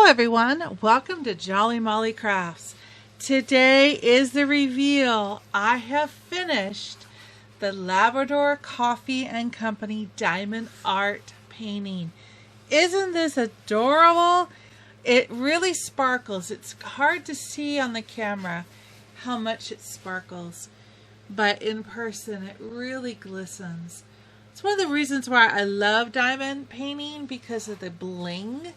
everyone, welcome to Jolly Molly Crafts. Today is the reveal. I have finished the Labrador Coffee Company diamond art painting. Isn't this adorable? It really sparkles. It's hard to see on the camera how much it sparkles, but in person it really glistens. It's one of the reasons why I love diamond painting, because of the bling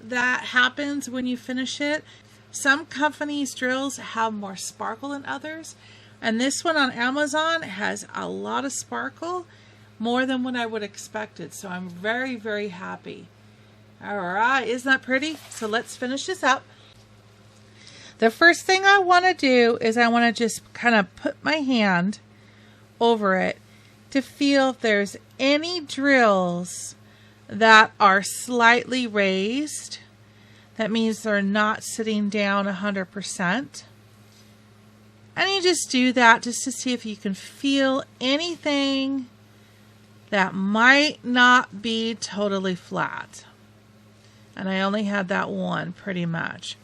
that happens when you finish it. Some companies' drills have more sparkle than others, and this one on Amazon has a lot of sparkle, more than what I would have expected, so I'm very, very happy. Alright, isn't that pretty? So let's finish this up. The first thing I want to do is I want to just kind of put my hand over it to feel if there's any drills that are slightly raised. That means they're not sitting down 100%. And you just do that just to see if you can feel anything that might not be totally flat. And I only had that one pretty much.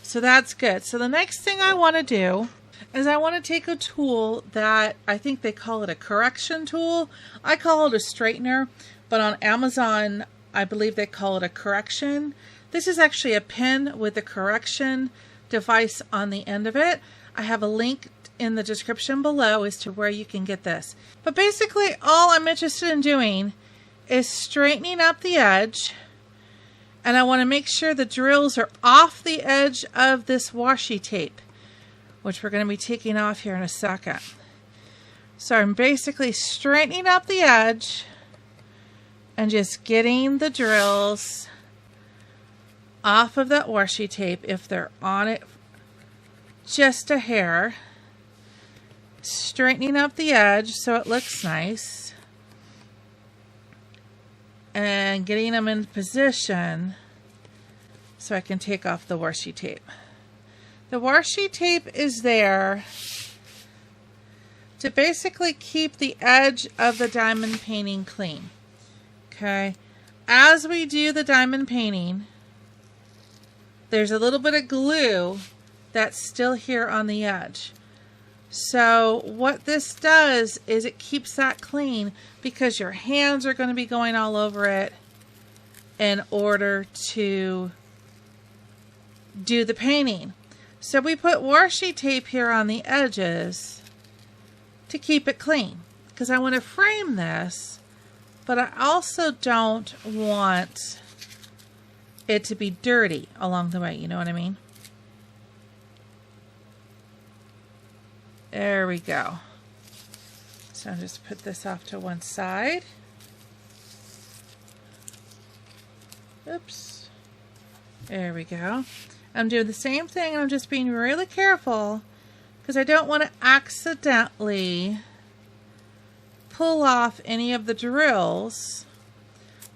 So that's good. So the next thing I want to do is I want to take a tool that I think they call it a correction tool. I call it a straightener, but on Amazon, I believe they call it a correction. This is actually a pen with a correction device on the end of it. I have a link in the description below as to where you can get this. But basically, all I'm interested in doing is straightening up the edge, and I want to make sure the drills are off the edge of this washi tape, which we're going to be taking off here in a second. So I'm basically straightening up the edge and just getting the drills off of that washi tape if they're on it just a hair. Straightening up the edge so it looks nice. And getting them in position so I can take off the washi tape. The washi tape is there to basically keep the edge of the diamond painting clean. Okay, as we do the diamond painting, there's a little bit of glue that's still here on the edge. So what this does is it keeps that clean, because your hands are going to be going all over it in order to do the painting. So we put washi tape here on the edges to keep it clean, because I want to frame this, but I also don't want it to be dirty along the way, you know what I mean? There we go. So I'll just put this off to one side. Oops. There we go. I'm doing the same thing, and I'm just being really careful because I don't want to accidentally pull off any of the drills,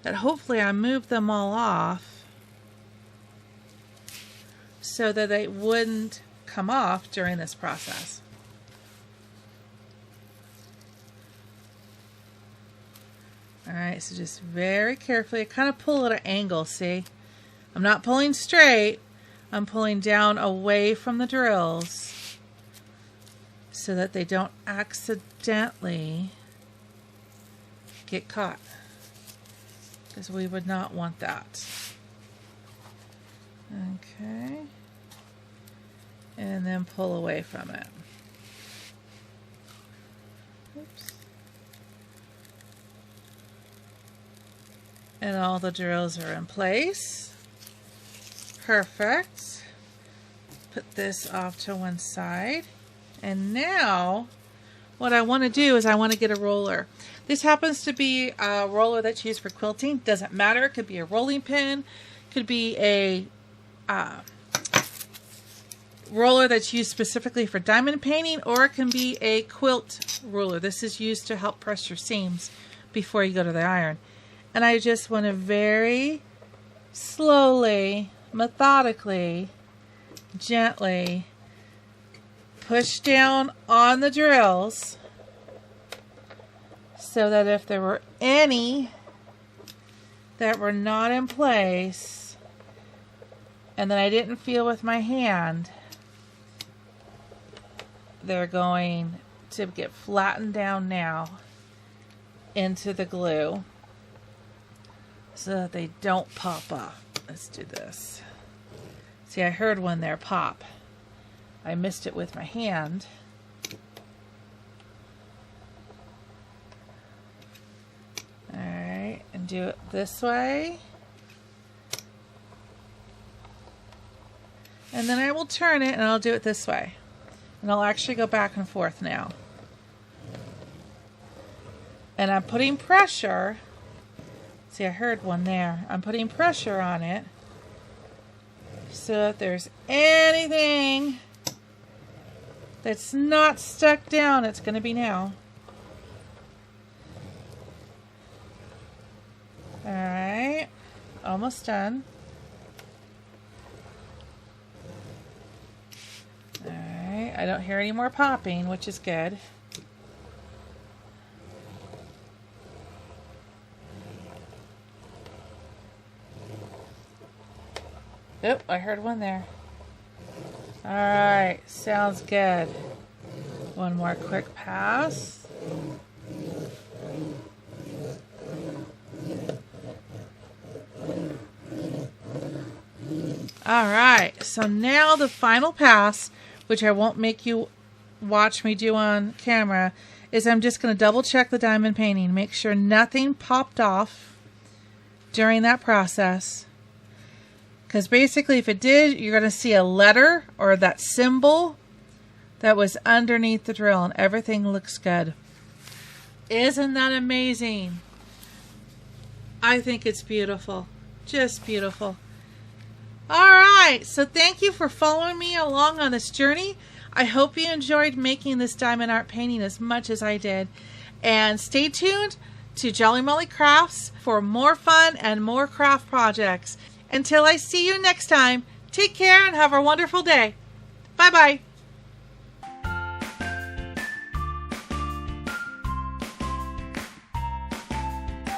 that hopefully I moved them all off so that they wouldn't come off during this process. Alright, so just very carefully, I kind of pull at an angle, see? I'm not pulling straight, I'm pulling down away from the drills so that they don't accidentally get caught, because we would not want that. Okay, and then pull away from it. Oops. And all the drills are in place. Perfect. Put this off to one side. And now what I want to do is I want to get a roller. This happens to be a roller that's used for quilting. Doesn't matter. It could be a rolling pin. Could be a roller that's used specifically for diamond painting, or it can be a quilt ruler. This is used to help press your seams before you go to the iron. And I just want to very slowly, methodically, gently push down on the drills so that if there were any that were not in place, and then I didn't feel with my hand, they're going to get flattened down now into the glue so that they don't pop off. Let's do this. See, I heard one there pop. I missed it with my hand. Alright, and do it this way. And then I will turn it and I'll do it this way. And I'll actually go back and forth now. And I'm putting pressure. See, I heard one there. I'm putting pressure on it so if there's anything that's not stuck down, it's going to be now. Alright, almost done. Alright, I don't hear any more popping, which is good. Oh, I heard one there. Alright, sounds good. One more quick pass. Alright, so now the final pass, which I won't make you watch me do on camera, is I'm just going to double check the diamond painting. Make sure nothing popped off during that process. Because basically if it did, you're going to see a letter or that symbol that was underneath the drill, and everything looks good. Isn't that amazing? I think it's beautiful. Just beautiful. Alright, so thank you for following me along on this journey. I hope you enjoyed making this diamond art painting as much as I did. And stay tuned to Jolly Molly Crafts for more fun and more craft projects. Until I see you next time, take care and have a wonderful day. Bye-bye.